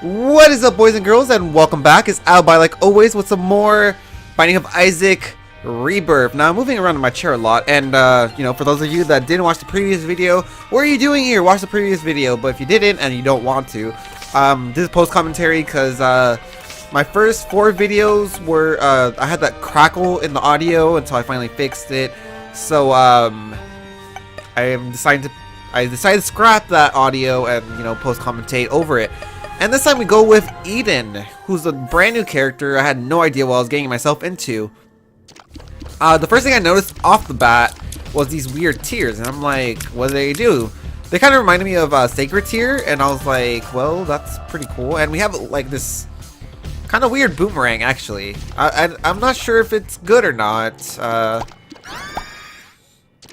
What is up, boys and girls, and welcome back. It's AppleByte, like always, with some more Binding of Isaac Rebirth. Now, I'm moving around in my chair a lot, and, for those of you that didn't watch the previous video, what are you doing here? Watch the previous video, but if you didn't, and you don't want to, this is post-commentary, because, my first 4 videos were, I had that crackle in the audio until I finally fixed it, so, I decided to scrap that audio and, post-commentate over it. And this time we go with Eden, who's a brand new character. I had no idea what I was getting myself into. The first thing I noticed off the bat was these weird tears, and I'm like, what do they do? They kind of reminded me of Sacred Tear, and I was like, well, that's pretty cool. And we have like this kind of weird boomerang, actually. I'm not sure if it's good or not. I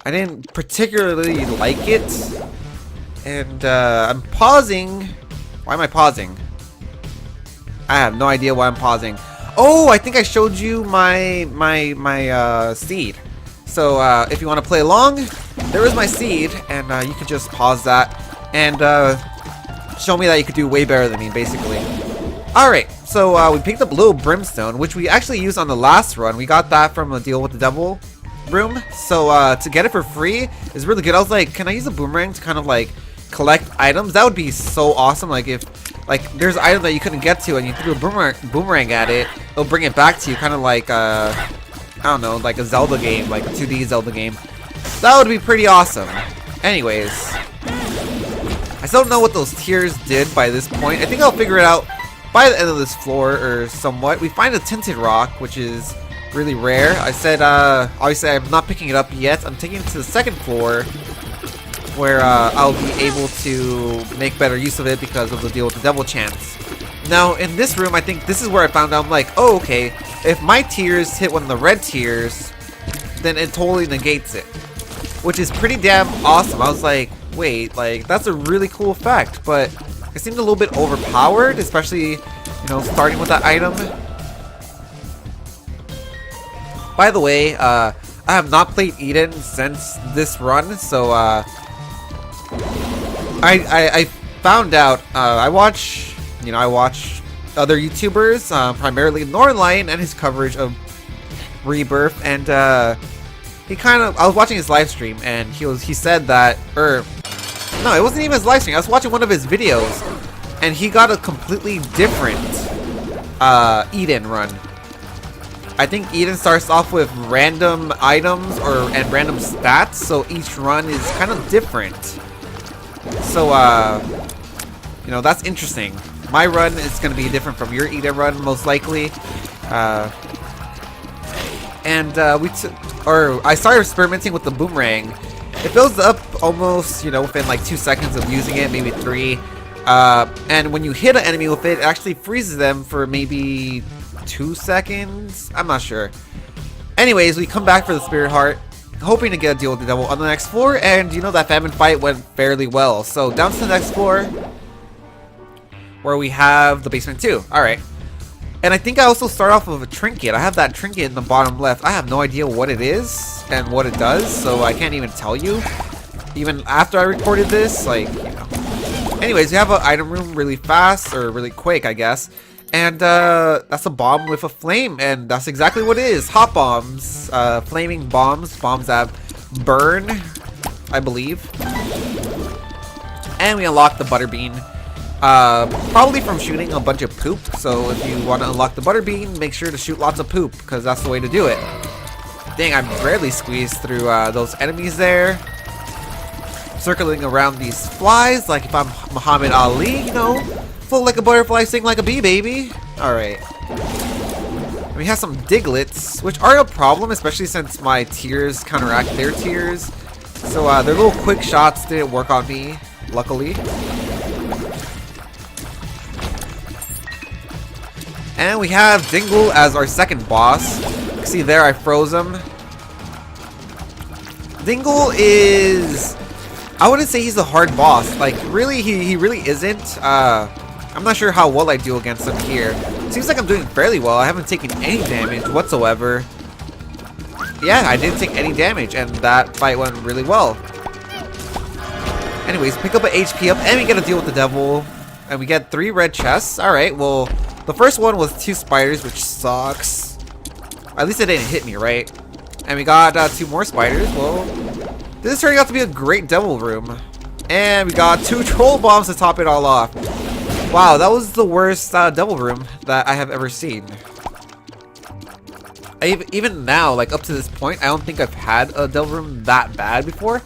didn't particularly like it, and I'm pausing. Why am I pausing? I have no idea why I'm pausing. Oh, I think I showed you my seed. So if you want to play along, there is my seed, and you can just pause that and show me that you could do way better than me, basically. Alright, so we picked up a little brimstone, which we actually used on the last run. We got that from a deal with the devil room. So to get it for free is really good. I was like, can I use a boomerang to kind of like collect items? That would be so awesome. Like if there's an item that you couldn't get to and you threw a boomerang at it, it'll bring it back to you, kind of like I don't know, like a Zelda game, like a 2D Zelda game. That would be pretty awesome. Anyways, I still don't know what those tears did by this point. I think I'll figure it out by the end of this floor or somewhat. We find a tinted rock, which is really rare. I said obviously I'm not picking it up yet. I'm taking it to the second floor, where I'll be able to make better use of it because of the deal with the devil chance. Now, in this room, I think this is where I found out, I'm like, oh, okay, if my tears hit one of the red tears, then it totally negates it, which is pretty damn awesome. I was like, wait, like, that's a really cool effect, but it seemed a little bit overpowered, especially, starting with that item. By the way, I have not played Eden since this run, so, I found out, I watch other YouTubers, primarily Norlight and his coverage of Rebirth, and I was watching his live stream, and he said that, no, it wasn't even his live stream, I was watching one of his videos, and he got a completely different, Eden run. I think Eden starts off with random items and random stats, so each run is kind of different. So, that's interesting. My run is going to be different from your Eden run, most likely. I started experimenting with the boomerang. It fills up almost, within like 2 seconds of using it, maybe 3. And when you hit an enemy with it, it actually freezes them for maybe 2 seconds? I'm not sure. Anyways, we come back for the Spirit Heart, hoping to get a deal with the devil on the next floor, and that famine fight went fairly well. So down to the next floor, where we have the basement 2. Alright. And I think I also start off with a trinket. I have that trinket in the bottom left. I have no idea what it is and what it does, so I can't even tell you. Even after I recorded this, Anyways, we have an item room really fast, or really quick, I guess. And that's a bomb with a flame, and that's exactly what it is. Hot bombs, flaming bombs that burn, I believe. And we unlock the butterbean, probably from shooting a bunch of poop. So if you want to unlock the butterbean, make sure to shoot lots of poop, because that's the way to do it. Dang, I barely squeezed through those enemies there. Circling around these flies like if I'm Muhammad Ali, float like a butterfly, sing like a bee, baby. Alright. We have some diglets, which are a problem, especially since my tears counteract their tears. So their little quick shots didn't work on me, luckily. And we have Dingle as our second boss. You can see there I froze him. Dingle is... I wouldn't say he's a hard boss. Like, really, he really isn't. I'm not sure how well I do against him here. Seems like I'm doing fairly well. I haven't taken any damage whatsoever. Yeah, I didn't take any damage, and that fight went really well. Anyways, pick up an HP up, and we get to deal with the devil. And we get 3 red chests. Alright, well, the first one was 2 spiders, which sucks. At least it didn't hit me, right? And we got 2 more spiders. Well, this is turning out to be a great devil room. And we got 2 troll bombs to top it all off. Wow, that was the worst devil room that I have ever seen. Even now, like up to this point, I don't think I've had a devil room that bad before.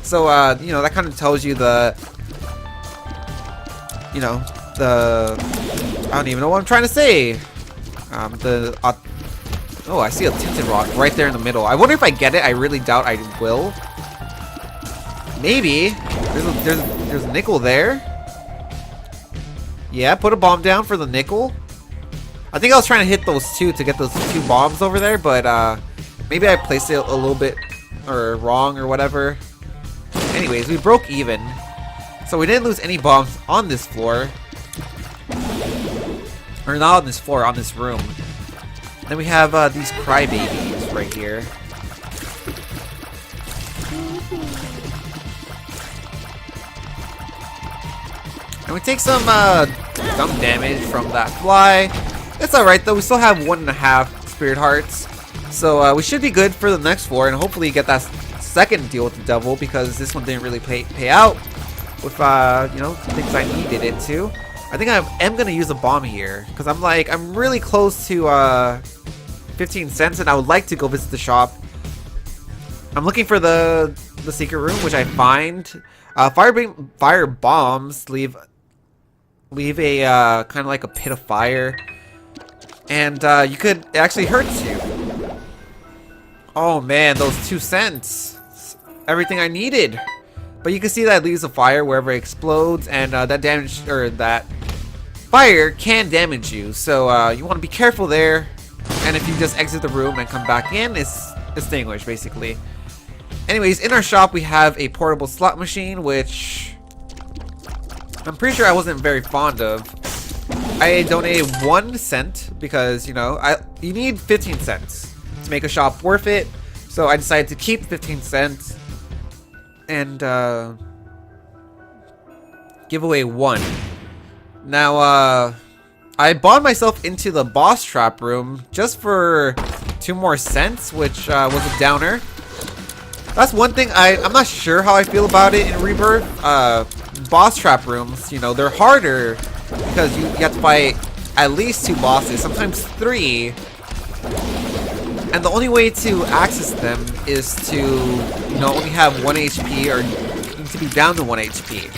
So, you know, that kind of tells you I don't even know what I'm trying to say. Oh, I see a tinted rock right there in the middle. I wonder if I get it. I really doubt I will. Maybe. There's a nickel there. Yeah, put a bomb down for the nickel. I think I was trying to hit those 2 to get those 2 bombs over there, but maybe I placed it a little bit wrong or whatever. Anyways, we broke even. So we didn't lose any bombs on this floor. Or not on this floor, on this room. Then we have these crybabies right here. And we take some dumb damage from that fly. It's alright though, we still have 1.5 spirit hearts. So we should be good for the next floor and hopefully get that second deal with the devil, because this one didn't really pay out with you know, things I needed it to. I think I am gonna use a bomb here because I'm really close to 15 cents and I would like to go visit the shop. I'm looking for the secret room, which I find. Fire bombs leave a kind of like a pit of fire, and you could it actually hurts you. Oh man, those 2 cents, everything I needed. But you can see that it leaves a fire wherever it explodes, and that damage, or that fire can damage you. So you want to be careful there. And if you just exit the room and come back in, it's extinguished basically. Anyways, in our shop we have a portable slot machine, which I'm pretty sure I wasn't very fond of. I donated 1 cent because, you know, you need 15 cents to make a shop worth it. So I decided to keep 15 cents and give away 1. Now, I bought myself into the boss trap room just for 2 more cents, which was a downer. That's one thing I'm not sure how I feel about it in Rebirth. Boss trap rooms, you know, they're harder because you have to fight at least 2 bosses, sometimes 3. And the only way to access them is to, you know, only have 1 HP or to be down to 1 HP.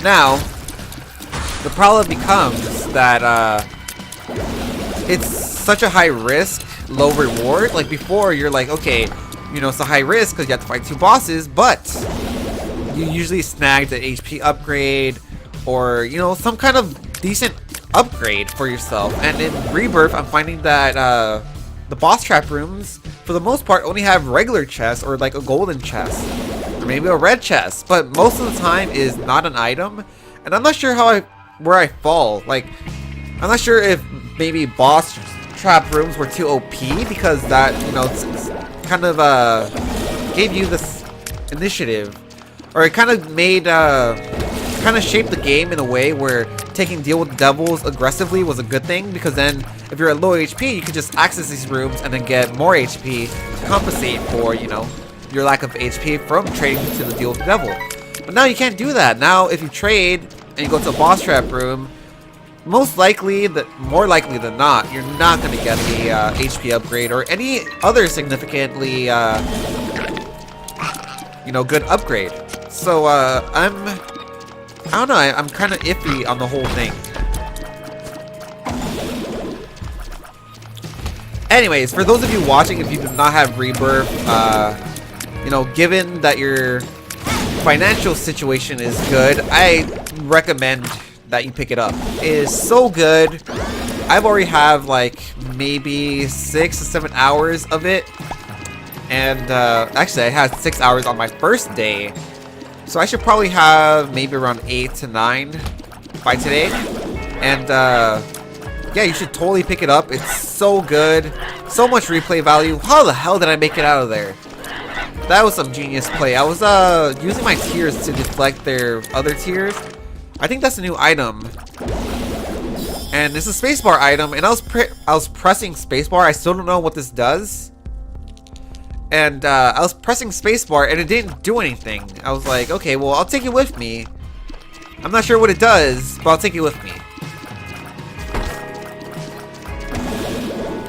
Now, the problem becomes that it's such a high risk, low reward. Like before, you're like, okay, you know, it's a high risk because you have to fight 2 bosses, but you usually snag the HP upgrade or, you know, some kind of decent upgrade for yourself. And in Rebirth, I'm finding that the boss trap rooms, for the most part, only have regular chests or like a golden chest or maybe a red chest, but most of the time is not an item. And I'm not sure where I fall. Like, I'm not sure if maybe boss trap rooms were too OP because that, you know, it's kind of gave you this initiative, or it kind of made kind of shaped the game in a way where taking deal with devils aggressively was a good thing, because then if you're at low HP, you could just access these rooms and then get more HP to compensate for, you know, your lack of HP from trading to the deal with the devil. But now you can't do that. Now if you trade and you go to a boss trap room, more likely than not, you're not going to get the HP upgrade or any other significantly, you know, good upgrade. So I don't know, I'm kind of iffy on the whole thing. Anyways, for those of you watching, if you do not have Rebirth, you know, given that your financial situation is good, I recommend that you pick it up. It is so good. I've already have like maybe 6 to 7 hours of it, and actually I had 6 hours on my first day, so I should probably have maybe around 8 to 9 by today. And yeah, you should totally pick it up. It's so good, so much replay value. How the hell did I make it out of there? That was some genius play. I was using my tears to deflect their other tears. I think that's a new item. And it's a spacebar item, and I was pressing spacebar. I still don't know what this does. And I was pressing spacebar, and it didn't do anything. I was like, okay, well, I'll take it with me. I'm not sure what it does, but I'll take it with me.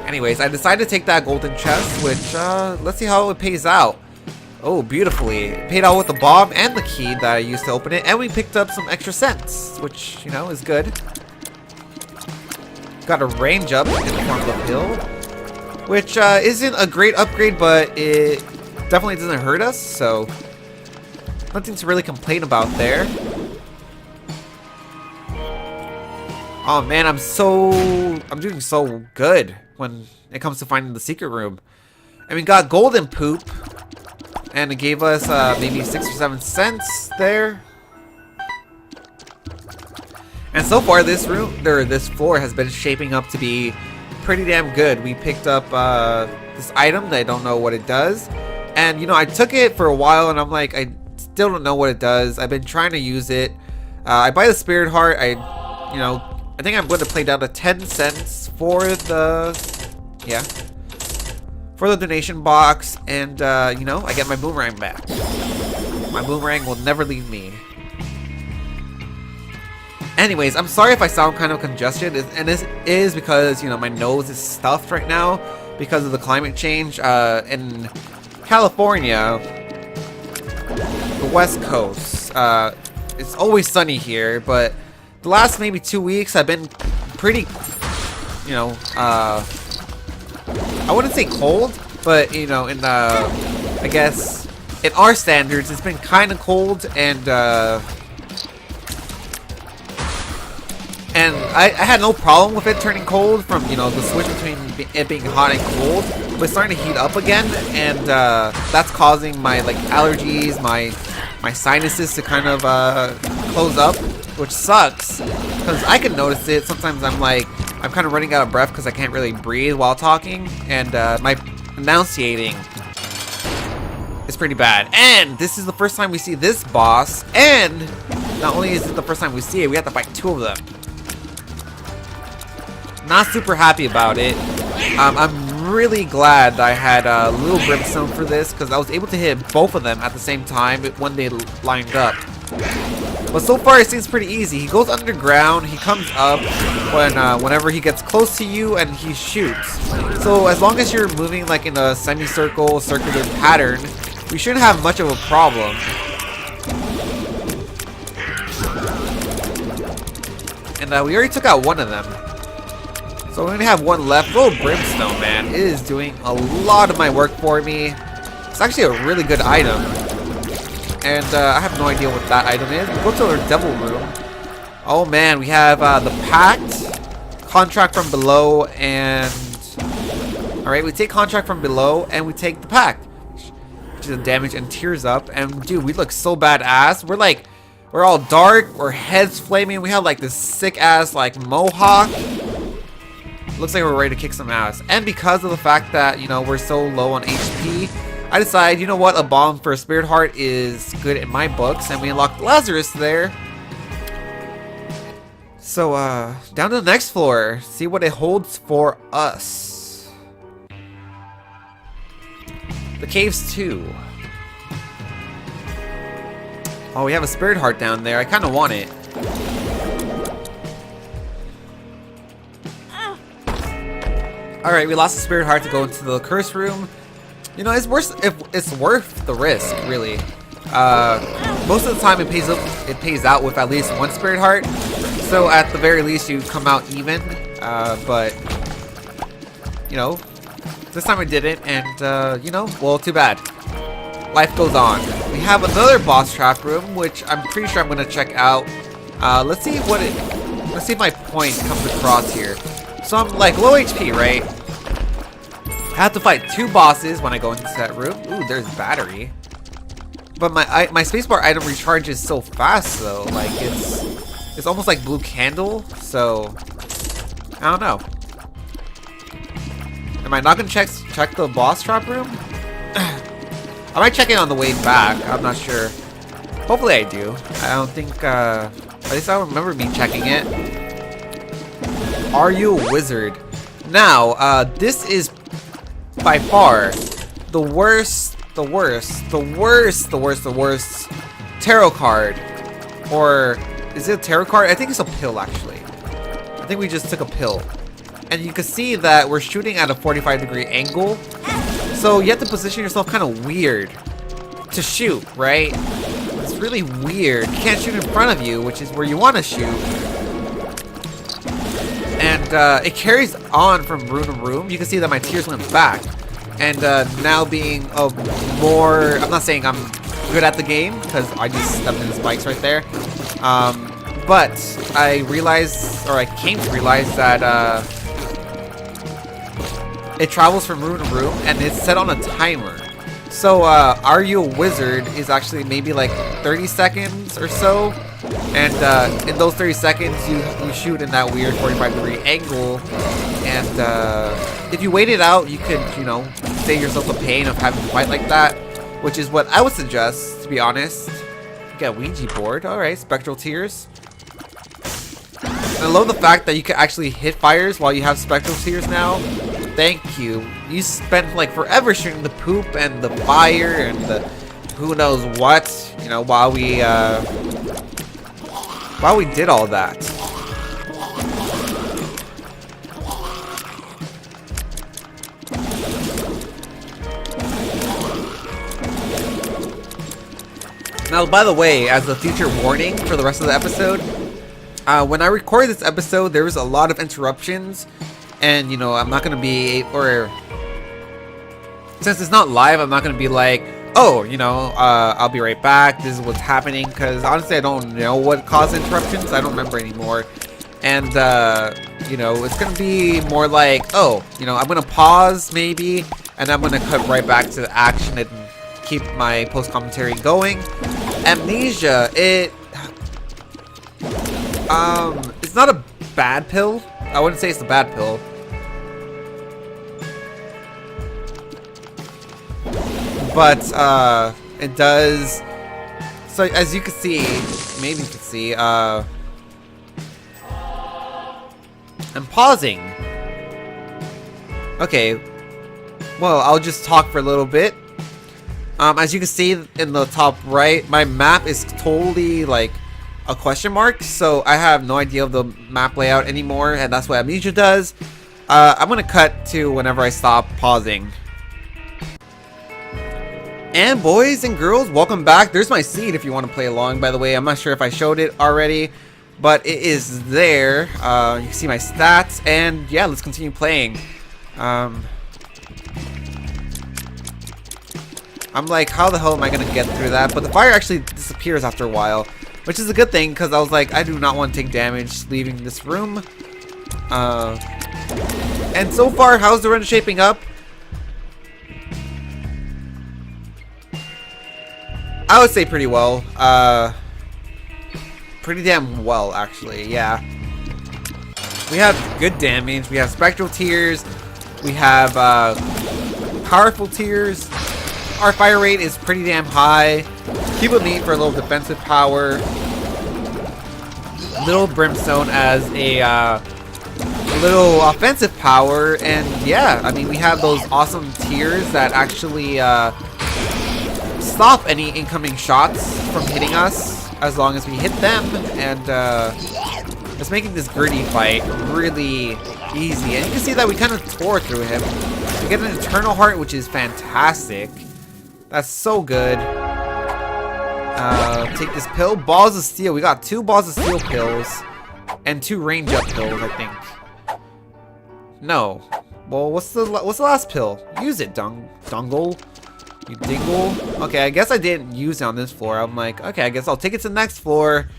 Anyways, I decided to take that golden chest, which, let's see how it pays out. Oh, beautifully. It paid out with the bomb and the key that I used to open it, and we picked up some extra cents, which, you know, is good. Got a range up in the form of a pill, which isn't a great upgrade, but it definitely doesn't hurt us, so nothing to really complain about there. Oh man, I'm doing so good when it comes to finding the secret room. And we got golden poop, and it gave us maybe 6 or 7 cents there. And so far, this floor has been shaping up to be pretty damn good. We picked up this item that I don't know what it does, and you know, I took it for a while, and I'm like, I still don't know what it does. I've been trying to use it. I buy the spirit heart. I think I'm going to play down to 10 cents for the donation box, and you know, I get my boomerang back. My boomerang will never leave me. Anyways, I'm sorry if I sound kind of congested, and this is because, you know, my nose is stuffed right now because of the climate change. In California, the West Coast, it's always sunny here, but the last maybe 2 weeks I've been pretty, you know, I wouldn't say cold, but, you know, in I guess in our standards, it's been kind of cold, and I had no problem with it turning cold from, you know, the switch between it being hot and cold, but it's starting to heat up again, and that's causing my, like, allergies, my sinuses to kind of close up, which sucks, because I can notice it. Sometimes I'm kind of running out of breath because I can't really breathe while talking, and my enunciating is pretty bad. And this is the first time we see this boss, and not only is it the first time we see it, we have to fight 2 of them. Not super happy about it. I'm really glad that I had a little brimstone for this, because I was able to hit both of them at the same time when they lined up. But so far it seems pretty easy. He goes underground, he comes up whenever he gets close to you, and he shoots. So as long as you're moving like in a semicircle, circular pattern, we shouldn't have much of a problem. And we already took out one of them. So we only have one left. Little brimstone, man. It is doing a lot of my work for me. It's actually a really good item. And I have no idea what that item is. We'll go to our devil room. Oh man, we have the pact, contract from below, and alright, we take contract from below and we take the pact, which is a damage and tears up. And dude, we look so badass. We're all dark, our heads flaming, we have like this sick ass like mohawk. Looks like we're ready to kick some ass. And because of the fact that, you know, we're so low on HP, I decided, you know what, a bomb for a spirit heart is good in my books, and we unlocked Lazarus there. So, down to the next floor, see what it holds for us. The caves 2. Oh, we have a spirit heart down there. I kind of want it. Alright, we lost the spirit heart to go into the curse room. You know, it's worth the risk, really. Most of the time it pays out with at least one spirit heart. So at the very least you come out even. But you know, this time I didn't, and you know, well, too bad. Life goes on. We have another boss trap room, which I'm pretty sure I'm gonna check out. Let's see if my point comes across here. So I'm like low HP, right? I have to fight 2 bosses when I go into that room. Ooh, there's battery. But my spacebar item recharges so fast though. Like it's almost like blue candle. So I don't know. Am I not gonna check the boss trap room? I might check it on the way back. I'm not sure. Hopefully I do. I don't think. At least I don't remember me checking it. Are You a Wizard? Now, this is by far the worst tarot card. Or is it a tarot card? I think it's a pill, actually. I think we just took a pill. And you can see that we're shooting at a 45-degree angle. So you have to position yourself kind of weird to shoot, right? It's really weird. You can't shoot in front of you, which is where you want to shoot. And it carries on from room to room. You can see that my tears went back. And now being more... I'm not saying I'm good at the game, because I just stepped in the spikes right there. But I realized, or I came to realize that it travels from room to room, and it's set on a timer. So, Are You a Wizard is actually maybe like 30 seconds or so. And in those 30 seconds, you shoot in that weird 45-degree angle. And if you wait it out, you could, you know, save yourself the pain of having to fight like that. Which is what I would suggest, to be honest. You got a Ouija board. Alright, Spectral Tears. I love the fact that you can actually hit fires while you have Spectral Tears now. Thank you. You spent like forever shooting the poop and the fire and the who knows what, you know, while we did all that. Now, by the way, as a future warning for the rest of the episode, when I recorded this episode, there was a lot of interruptions. And, you know, I'm not going to be, or since it's not live, I'm not going to be like, oh, you know, I'll be right back. This is what's happening. Because honestly, I don't know what caused interruptions. I don't remember anymore. And, you know, it's going to be more like, oh, you know, I'm going to pause maybe. And I'm going to cut right back to the action and keep my post commentary going. Amnesia, it's not a bad pill. I wouldn't say it's a bad pill. But it does. So as you can see, maybe you can see, I'm pausing. Okay. Well, I'll just talk for a little bit. As you can see in the top right, my map is totally like a question mark, so I have no idea of the map layout anymore, and that's what Amnesia does. I'm gonna cut to whenever I stop pausing. And boys and girls, welcome back. There's my seed if you want to play along, by the way. I'm not sure if I showed it already, but it is there. You can see my stats, and yeah, let's continue playing. I'm like, how the hell am I gonna get through that? But the fire actually disappears after a while, which is a good thing, because I was like, I do not want to take damage leaving this room. And so far, how's the run shaping up? I would say pretty well. Pretty damn well, actually, yeah. We have good damage, we have Spectral Tears, we have powerful Tears. Our fire rate is pretty damn high. Keep with me for a little defensive power. Little Brimstone as a little offensive power. And yeah, I mean, we have those awesome Tears that actually stop any incoming shots from hitting us as long as we hit them. And it's making this gritty fight really easy. And you can see that we kind of tore through him. We get an Eternal Heart, which is fantastic. That's so good. Take this pill. Balls of Steel. We got 2 Balls of Steel pills. And 2 range up pills, I think. No. Well, what's the last pill? Use it, Dungle. You dingle. Okay, I guess I didn't use it on this floor. I'm like, okay, I guess I'll take it to the next floor.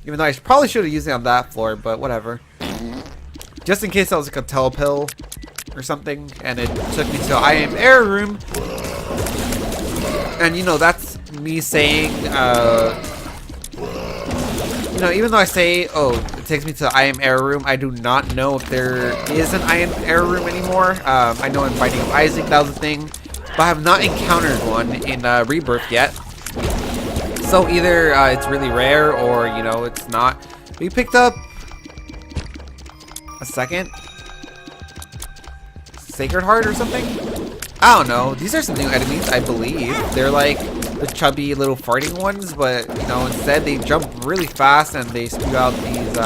Even though I probably should have used it on that floor, but whatever. Just in case that was like a telepill or something. And it took me to I Am Error Room. And you know, that's me saying, you know, even though I say, oh, it takes me to I Am Error Room, I do not know if there is an I Am Error Room anymore. I know in Binding of Isaac that was a thing, but I have not encountered one in Rebirth yet. So either it's really rare or, you know, it's not. We picked up a second. Sacred Heart or something? I don't know. These are some new enemies, I believe. They're like the chubby little farting ones, but you know, instead they jump really fast and they spew out these,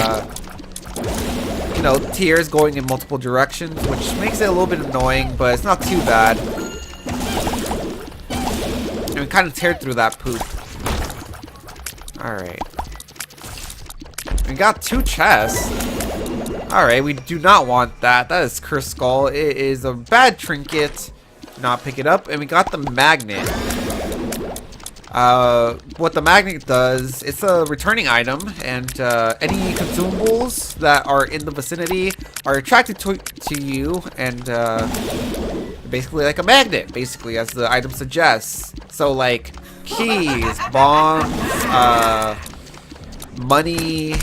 you know, tears going in multiple directions, which makes it a little bit annoying, but it's not too bad. And we kind of tear through that poop. Alright. We got 2 chests. Alright, we do not want that. That is Cursed Skull. It is a bad trinket. Do not pick it up. And we got the magnet. What the magnet does, it's a returning item, and any consumables that are in the vicinity are attracted to you, and basically like a magnet, basically, as the item suggests. So like keys, bombs, money,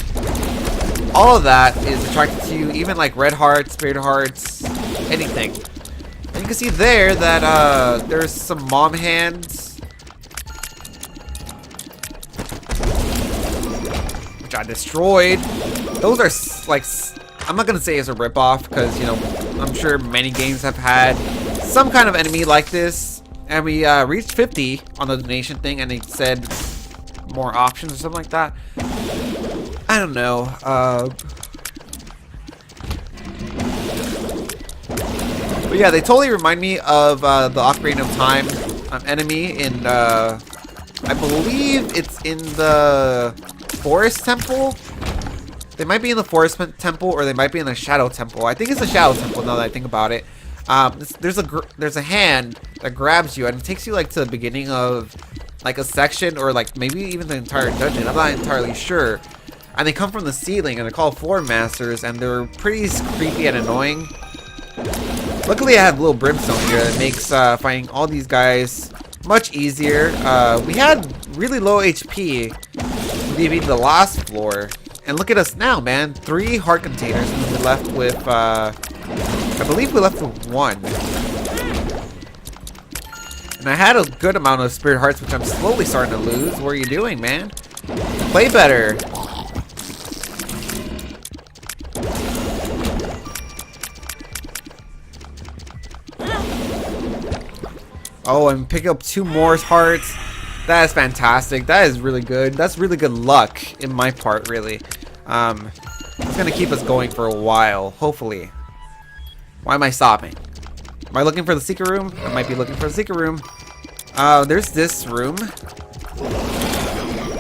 all of that is attracted to you, even like red hearts, spirit hearts, anything. And you can see there that there's some mom hands, which I destroyed. Those are like, I'm not gonna say it's a ripoff because, you know, I'm sure many games have had some kind of enemy like this. And we reached 50 on the donation thing, and they said more options or something like that. I don't know. But yeah, they totally remind me of the Ocarina of Time enemy in, I believe it's in the Forest Temple. They might be in the Forest Temple, or they might be in the Shadow Temple. I think it's the Shadow Temple now that I think about it. There's a hand that grabs you, and it takes you like to the beginning of like a section, or like maybe even the entire dungeon. I'm not entirely sure. And they come from the ceiling, and they're called Floor Masters, and they're pretty creepy and annoying. Luckily, I have little brimstone here that makes finding all these guys much easier. We had really low HP leaving the last floor, and look at us now, man. 3 heart containers, and we left with I believe we left with 1. And I had a good amount of spirit hearts, which I'm slowly starting to lose. What are you doing, man? Play better. Oh, and pick up 2 more hearts. That is fantastic. That is really good. That's really good luck in my part, really. It's gonna keep us going for a while, hopefully. Why am I stopping? Am I looking for the secret room? I might be looking for the secret room. There's this room,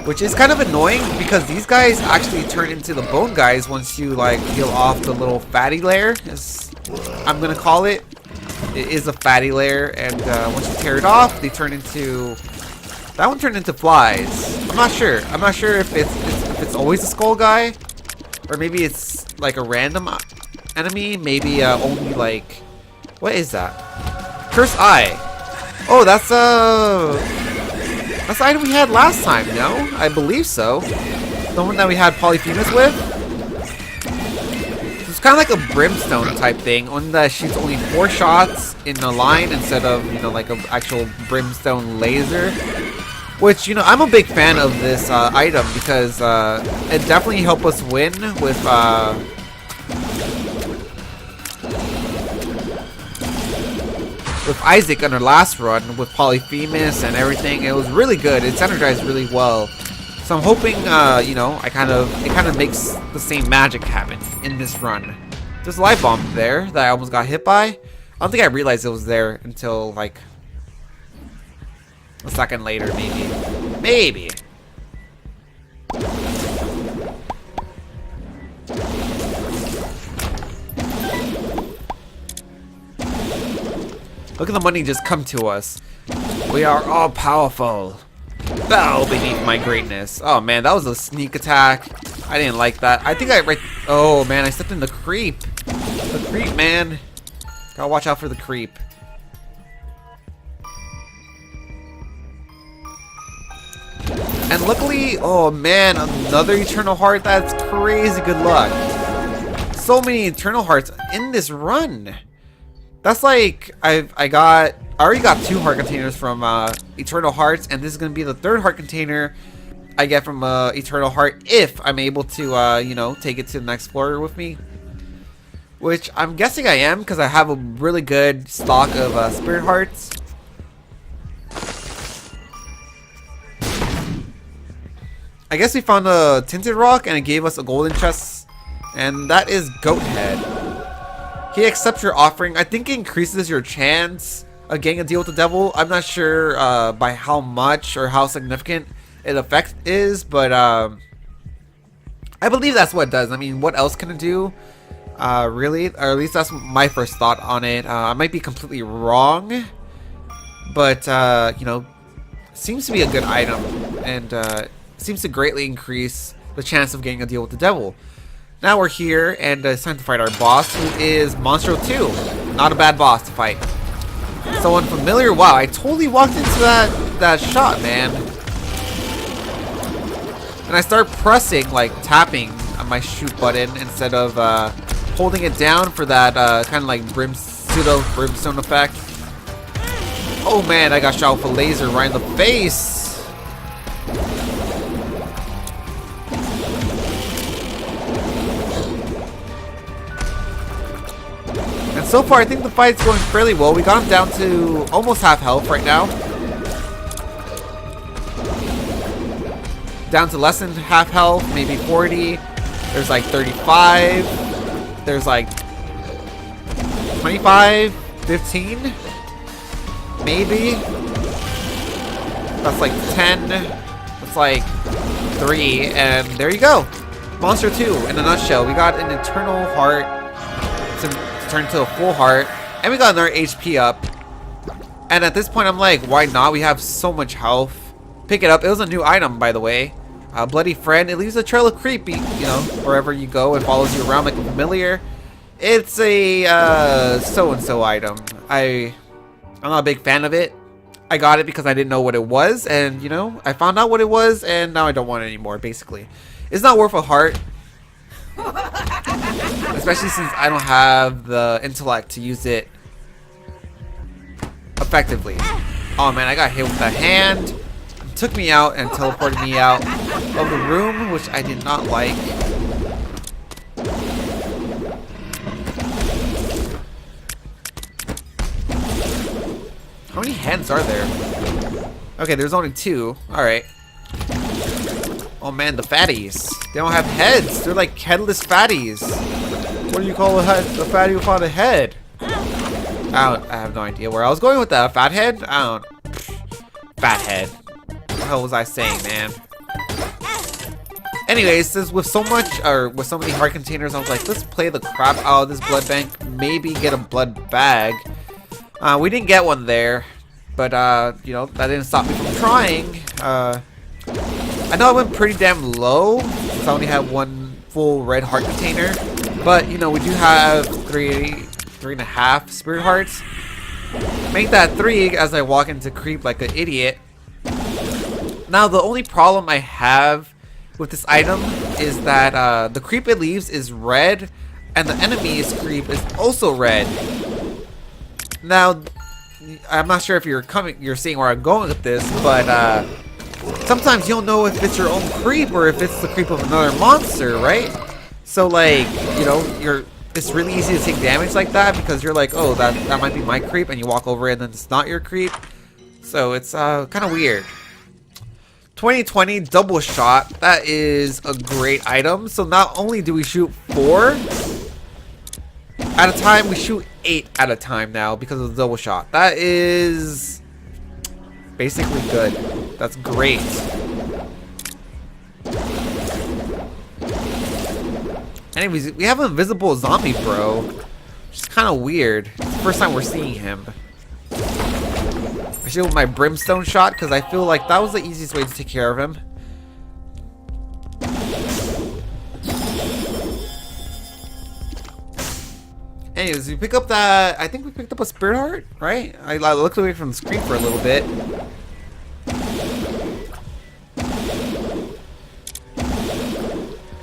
which is kind of annoying because these guys actually turn into the bone guys once you like peel off the little fatty layer, as I'm gonna call it. It is a fatty layer, and once you tear it off, they turn into. That one turned into flies. I'm not sure. I'm not sure if it's always a skull guy, or maybe it's like a random enemy. Maybe only like, what is that? Cursed Eye. Oh, that's the item we had last time. No, I believe so. The one that we had Polyphemus with. It's kind of like a brimstone type thing, only that shoots only 4 shots in a line instead of, you know, like an actual brimstone laser. Which, you know, I'm a big fan of this item because it definitely helped us win with Isaac on our last run with Polyphemus and everything. It was really good. It's energized really well. So I'm hoping, you know, it kind of makes the same magic happen in this run. There's a light bomb there that I almost got hit by. I don't think I realized it was there until like a second later, maybe. Maybe. Look at the money just come to us. We are all powerful. Bow beneath my greatness. Oh man, that was a sneak attack. I didn't like that. I think oh man, I stepped in the creep. The creep, man. Gotta watch out for the creep. And luckily, oh man, another Eternal Heart. That's crazy good luck. So many Eternal Hearts in this run. That's like, I already got 2 heart containers from Eternal Hearts, and this is going to be the 3rd heart container I get from Eternal Heart if I'm able to, you know, take it to the next floor with me. which I'm guessing I am because I have a really good stock of spirit hearts. I guess we found a tinted rock and it gave us a golden chest, and that is goat head. He accepts your offering. I think it increases your chance of getting a deal with the devil. I'm not sure by how much or how significant it effect is, but I believe that's what it does. I mean, what else can it do? Really, or at least that's my first thought on it. I might be completely wrong, but you know, seems to be a good item, and seems to greatly increase the chance of getting a deal with the devil. Now we're here, and it's time to fight our boss, who is Monstro 2. Not a bad boss to fight. Someone familiar? Wow, I totally walked into that shot, man. And I start pressing, like tapping on my shoot button instead of holding it down for that kind of like pseudo brimstone effect. Oh man, I got shot with a laser right in the face. And so far, I think the fight's going fairly well. We got him down to almost half health right now. Down to less than half health, maybe 40. There's like 35. There's like 25, 15, maybe. That's like 10. That's like 3, and there you go. Monster 2 in a nutshell. We got an eternal heart to turn to a full heart, and we got another HP up. And at this point, I'm like, why not? We have so much health. Pick it up. It was a new item, by the way. Bloody Friend. It leaves a trail of creepy, you know, wherever you go. It follows you around like a familiar. It's a so-and-so item. I'm not a big fan of it. I got it because I didn't know what it was, and you know, I found out what it was, and now I don't want it anymore, basically. It's not worth a heart. Especially since I don't have the intellect to use it effectively. Oh man, I got hit with a hand. It took me out and teleported me out of the room, which I did not like. How many hands are there? Okay, there's only 2. Alright. Oh man, the fatties. They don't have heads. They're like headless fatties. What do you call a fatty without a head? I have no idea where I was going with that. A fat head? I don't. Fat head. What the hell was I saying, man? Anyways, with so many heart containers, I was like, let's play the crap out of this blood bank. Maybe get a blood bag. We didn't get one there, but you know, that didn't stop me from trying. I know I went pretty damn low since I only have 1 full red heart container, but you know, we do have 3.5 spirit hearts. Make that 3 as I walk into creep like an idiot. Now the only problem I have with this item is that the creep it leaves is red, and the enemy's creep is also red. Now, I'm not sure if you're seeing where I'm going with this, but sometimes you don't know if it's your own creep or if it's the creep of another monster, right? So like, you know, it's really easy to take damage like that because you're like, oh, that might be my creep, and you walk over it and then it's not your creep. So it's kind of weird. 2020 double shot. That is a great item. So not only do we shoot 4 at a time, we shoot 8 at a time now because of the double shot. That is basically good. That's great. Anyways, we have an invisible zombie bro, which is kind of weird. It's the first time we're seeing him. I should with my brimstone shot because I feel like that was the easiest way to take care of him. Anyways, we pick up that. I think we picked up a spirit heart, right? I looked away from the screen for a little bit.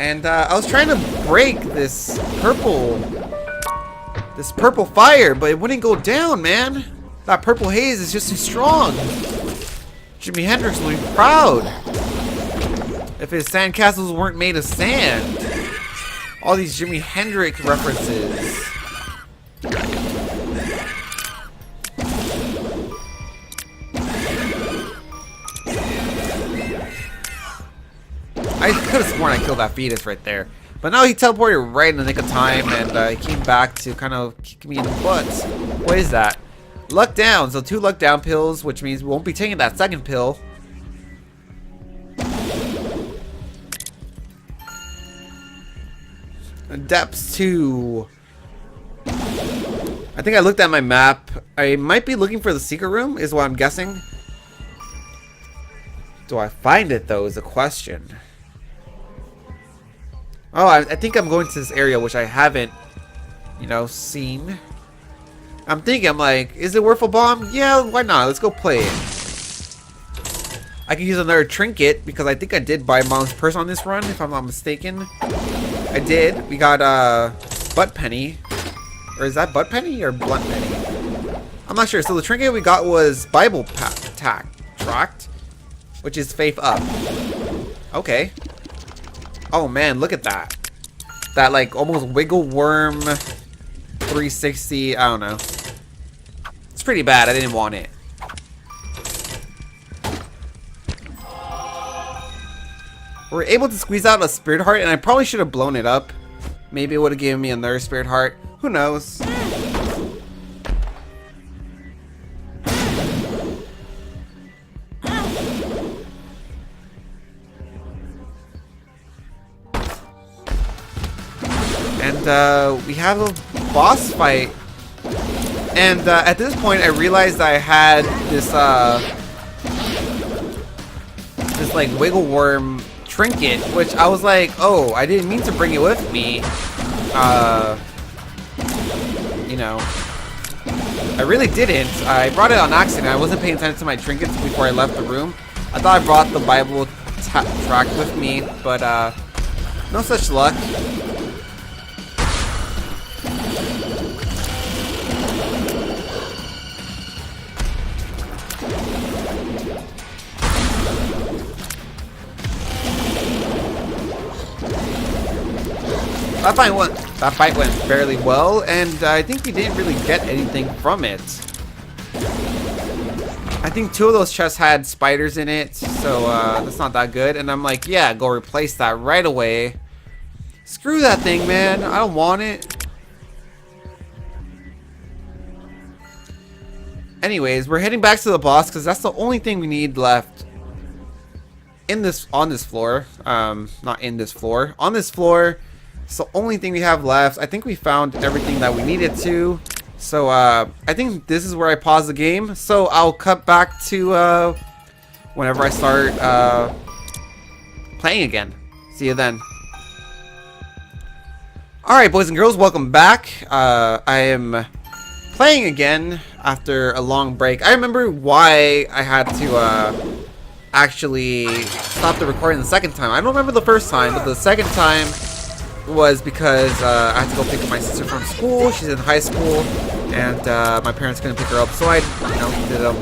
And I was trying to break this purple fire, but it wouldn't go down, man. That purple haze is just too strong. Jimi Hendrix would be proud if his sandcastles weren't made of sand. All these Jimi Hendrix references. could have sworn I killed that fetus right there. But now he teleported right in the nick of time, and he came back to kind of kick me in the butt. What is that? Luck down. So 2 luck down pills, which means we won't be taking that second pill. Depths 2. I think I looked at my map. I might be looking for the secret room, is what I'm guessing. Do I find it, though, is the question. Oh, I think I'm going to this area, which I haven't, you know, seen. I'm thinking, I'm like, is it worth a bomb? Yeah, why not? Let's go play it. I can use another trinket, because I think I did buy Mom's purse on this run, if I'm not mistaken. I did. We got, butt penny. Or is that butt penny or blunt penny? I'm not sure. So the trinket we got was Bible tract, which is faith up. Okay. Oh man, look at that. That like almost wiggle worm 360. I don't know. It's pretty bad. I didn't want it. We're able to squeeze out a spirit heart, and I probably should have blown it up. Maybe it would have given me another spirit heart. Who knows? And we have a boss fight. And at this point, I realized I had this this like wiggle worm trinket, which I was like, oh, I didn't mean to bring it with me. You know, I really didn't. I brought it on accident. I wasn't paying attention to my trinkets before I left the room. I thought I brought the Bible tract with me, but no such luck. That fight went fairly well, and I think we didn't really get anything from it. I think 2 of those chests had spiders in it, so that's not that good. And I'm like, yeah, go replace that right away. Screw that thing, man. I don't want it. Anyways, we're heading back to the boss because that's the only thing we need left on this floor. Not in this floor. On this floor. It's the only thing we have left. I think we found everything that we needed to. So, I think this is where I pause the game. So, I'll cut back to, whenever I start, playing again. See you then. Alright, boys and girls, welcome back. I am playing again after a long break. I remember why I had to, actually stop the recording the second time. I don't remember the first time, but the second time was because I had to go pick up my sister from school. She's in high school, and my parents couldn't pick her up, so I, you know, did a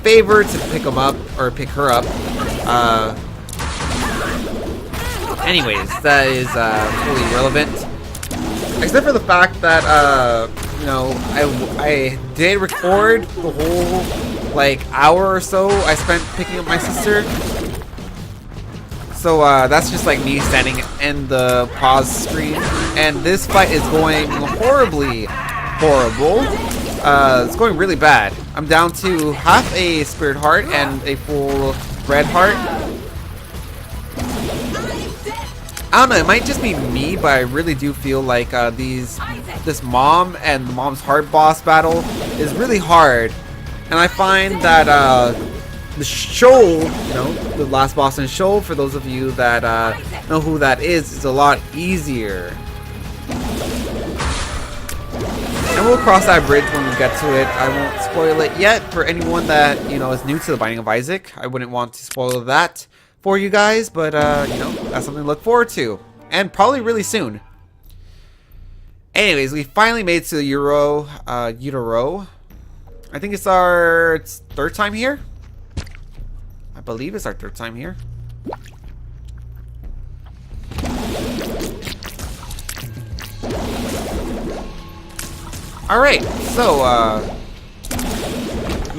favor to pick her up. Anyways, that is fully irrelevant, except for the fact that you know, I did record the whole like hour or so I spent picking up my sister. So that's just like me standing in the pause screen, and this fight is going horribly horrible. It's going really bad. I'm down to half a spirit heart and a full red heart. I don't know, it might just be me, but I really do feel like this mom and mom's heart boss battle is really hard. And I find that the Shoal, you know, the last boss in Shoal, for those of you that know who that is a lot easier. And we'll cross that bridge when we get to it. I won't spoil it yet for anyone that, you know, is new to the Binding of Isaac. I wouldn't want to spoil that for you guys, but you know, that's something to look forward to, and probably really soon. Anyways, we finally made it to the Utero. I think it's our 3rd time here. I believe it's our 3rd time here. Alright, so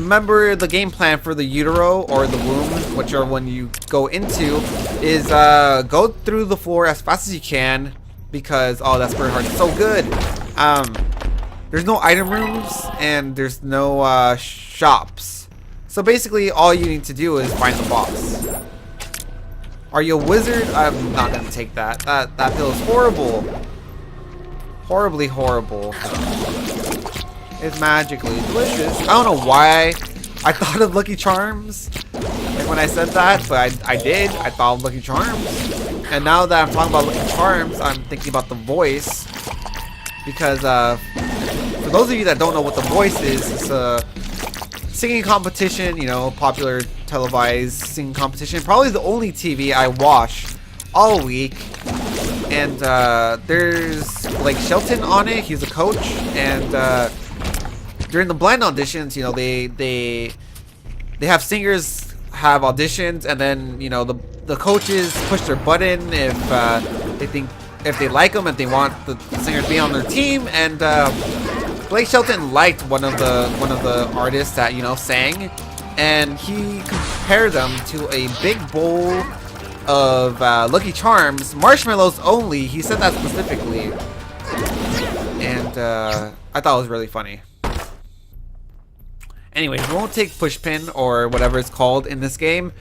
remember the game plan for the utero or the womb, whichever one you go into, is go through the floor as fast as you can because that's very hard. It's so good. There's no item rooms and there's no shops. So basically, all you need to do is find the boss. Are you a wizard? I'm not gonna take that. That feels horrible. Horribly horrible. It's magically delicious. I don't know why I thought of Lucky Charms like when I said that, but I did. I thought of Lucky Charms. And now that I'm talking about Lucky Charms, I'm thinking about The Voice. Because for those of you that don't know what The Voice is, it's a singing competition, you know, popular televised singing competition. Probably the only TV I watch all week. And there's Blake Shelton on it. He's a coach, and during the blind auditions, you know, they have singers have auditions, and then, you know, the coaches push their button if they like them, if they want the singer to be on their team. And Blake Shelton liked one of the artists that, you know, sang, and he compared them to a big bowl of Lucky Charms, marshmallows only. He said that specifically, and I thought it was really funny. Anyways, we won't take pushpin or whatever it's called in this game.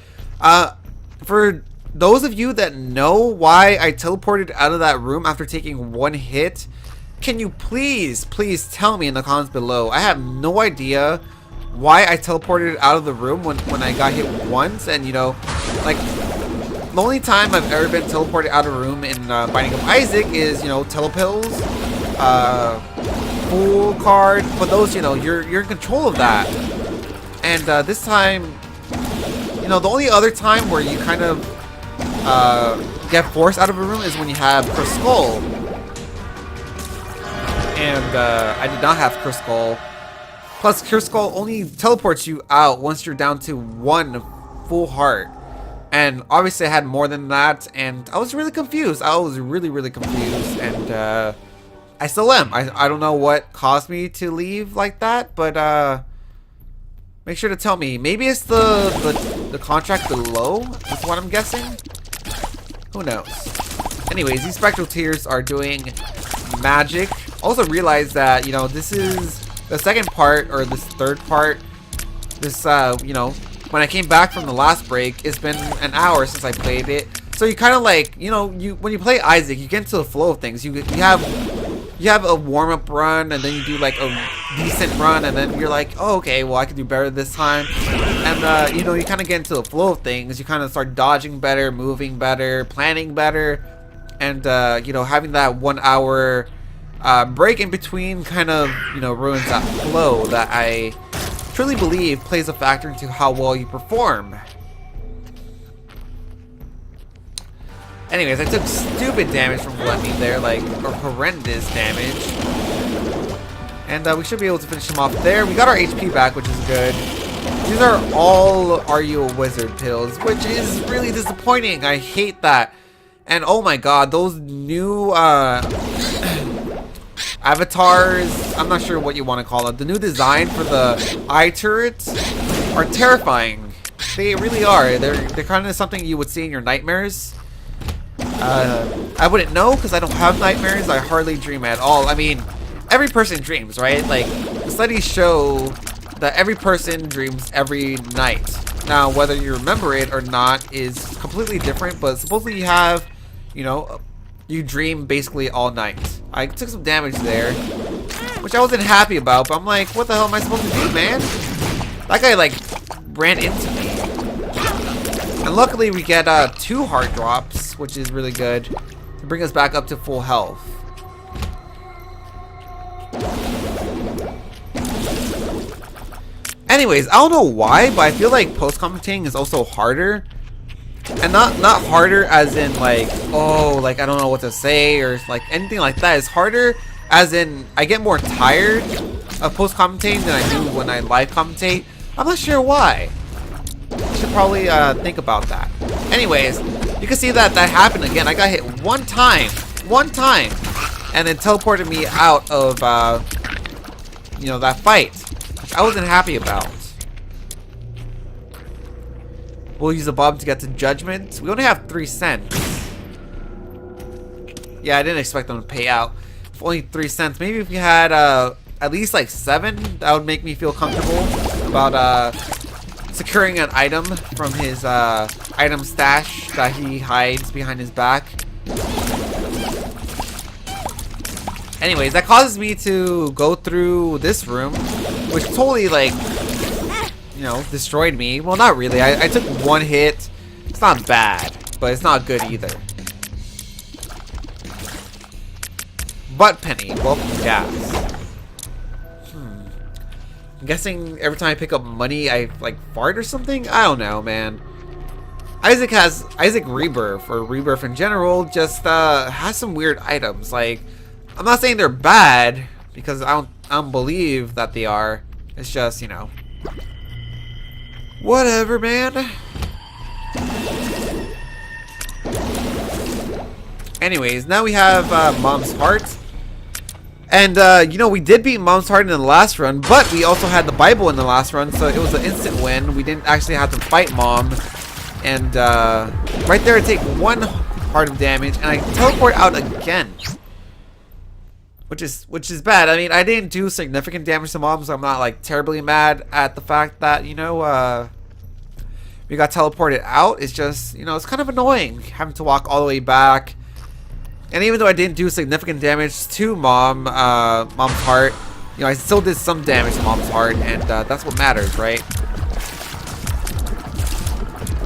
For those of you that know why I teleported out of that room after taking one hit, can you please tell me in the comments below? I have no idea why I teleported out of the room when I got hit once, and, you know, like, the only time I've ever been teleported out of a room in Binding of Isaac is, you know, telepills, full card, but those, you know, you're in control of that. And this time, you know, the only other time where you kind of get forced out of a room is when you have Crystal Skull. And I did not have Crystal Skull. Plus, Crystal Skull only teleports you out once you're down to one full heart. And obviously I had more than that, and I was really confused. I was really confused, and I still am. I don't know what caused me to leave like that, but make sure to tell me. Maybe it's the contract below, is what I'm guessing. Who knows? Anyways, these spectral tears are doing magic. Also realize that, you know, this is the second part, or this third part. This, you know, when I came back from the last break, it's been an hour since I played it. So you kind of like, you know, when you play Isaac, you get into the flow of things. You have a warm-up run, and then you do like a decent run, and then you're like, oh, okay, well, I can do better this time. And you know, you kind of get into the flow of things. You kind of start dodging better, moving better, planning better, and you know, having that 1 hour break in between kind of, you know, ruins that flow that I truly believe plays a factor into how well you perform. Anyways, I took stupid damage from Gluttony there, like horrendous damage. And we should be able to finish him off there. We got our HP back, which is good. These are all Are You a Wizard pills, which is really disappointing. I hate that. And oh my god, those new avatars, I'm not sure what you want to call it. The new design for the eye turrets are terrifying. They really are. They're kind of something you would see in your nightmares. I wouldn't know because I don't have nightmares. I hardly dream at all. I mean, every person dreams, right? Like, the studies show that every person dreams every night. Now, whether you remember it or not is completely different, but supposedly you have, you know, you dream basically all night. I took some damage there, which I wasn't happy about, but I'm like, what the hell am I supposed to do, man? That guy, like, ran into me. And luckily we get 2 heart drops, which is really good, to bring us back up to full health. Anyways, I don't know why, but I feel like post-commentating is also harder. And not harder as in like, oh, like I don't know what to say or like anything like that. It's harder as in I get more tired of post-commentating than I do when I live commentate. I'm not sure why. I should probably think about that. Anyways, you can see that happened again. I got hit one time, and then teleported me out of, you know, that fight, which I wasn't happy about. We'll use a bomb to get to judgment. We only have 3 cents. Yeah, I didn't expect them to pay out. For only 3 cents. Maybe if we had at least like 7, that would make me feel comfortable about securing an item from his item stash that he hides behind his back. Anyways, that causes me to go through this room, which totally, like, you know, destroyed me. Well, not really. I took 1 hit. It's not bad, but it's not good either. Butt penny. Well, gas. I'm guessing every time I pick up money, I, like, fart or something? I don't know, man. Isaac Rebirth, or Rebirth in general, just has some weird items. Like, I'm not saying they're bad, because I don't believe that they are. It's just, you know, whatever, man. Anyways, now we have Mom's Heart. And, you know, we did beat Mom's Heart in the last run, but we also had the Bible in the last run, so it was an instant win. We didn't actually have to fight Mom. And, right there I take 1 heart of damage, and I teleport out again. Which is bad. I mean, I didn't do significant damage to Mom, so I'm not, like, terribly mad at the fact that, you know, we got teleported out. It's just, you know, it's kind of annoying having to walk all the way back. And even though I didn't do significant damage to Mom's heart, you know, I still did some damage to Mom's heart, and that's what matters, right?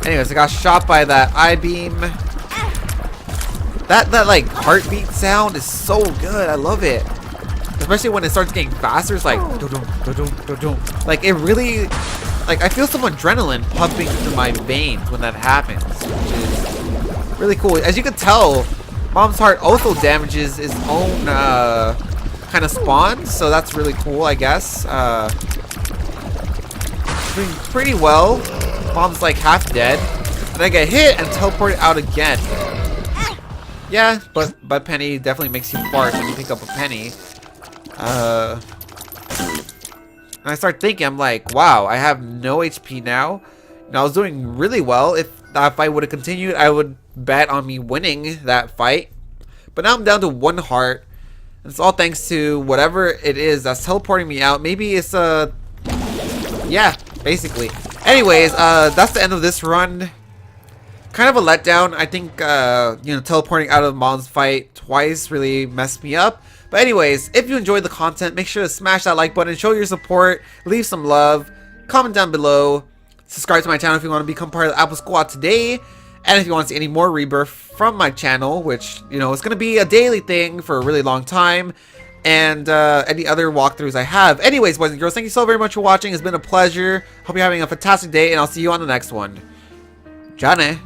Anyways, I got shot by that I-beam. That like heartbeat sound is so good. I love it, especially when it starts getting faster. It's like doo-doo, doo-doo, doo-doo. Like it really, like I feel some adrenaline pumping through my veins when that happens, which is really cool. As you can tell, Mom's heart also damages his own kind of spawn, so that's really cool, I guess. Doing pretty well. Mom's like half dead, and I get hit and teleported out again. Yeah, but penny definitely makes you fart when you pick up a penny. And I start thinking, I'm like, wow, I have no HP now. And I was doing really well. If that fight would have continued, I would bet on me winning that fight. But now I'm down to 1 heart. And it's all thanks to whatever it is that's teleporting me out. Maybe it's yeah, basically. Anyways, that's the end of this run. Kind of a letdown. I think, you know, teleporting out of Mom's fight twice really messed me up. But anyways, if you enjoyed the content, make sure to smash that like button, show your support, leave some love, comment down below, subscribe to my channel if you want to become part of the Apple Squad today. And if you want to see any more Rebirth from my channel, which, you know, it's going to be a daily thing for a really long time. And any other walkthroughs I have. Anyways, boys and girls, thank you so very much for watching. It's been a pleasure. Hope you're having a fantastic day, and I'll see you on the next one. Johnny.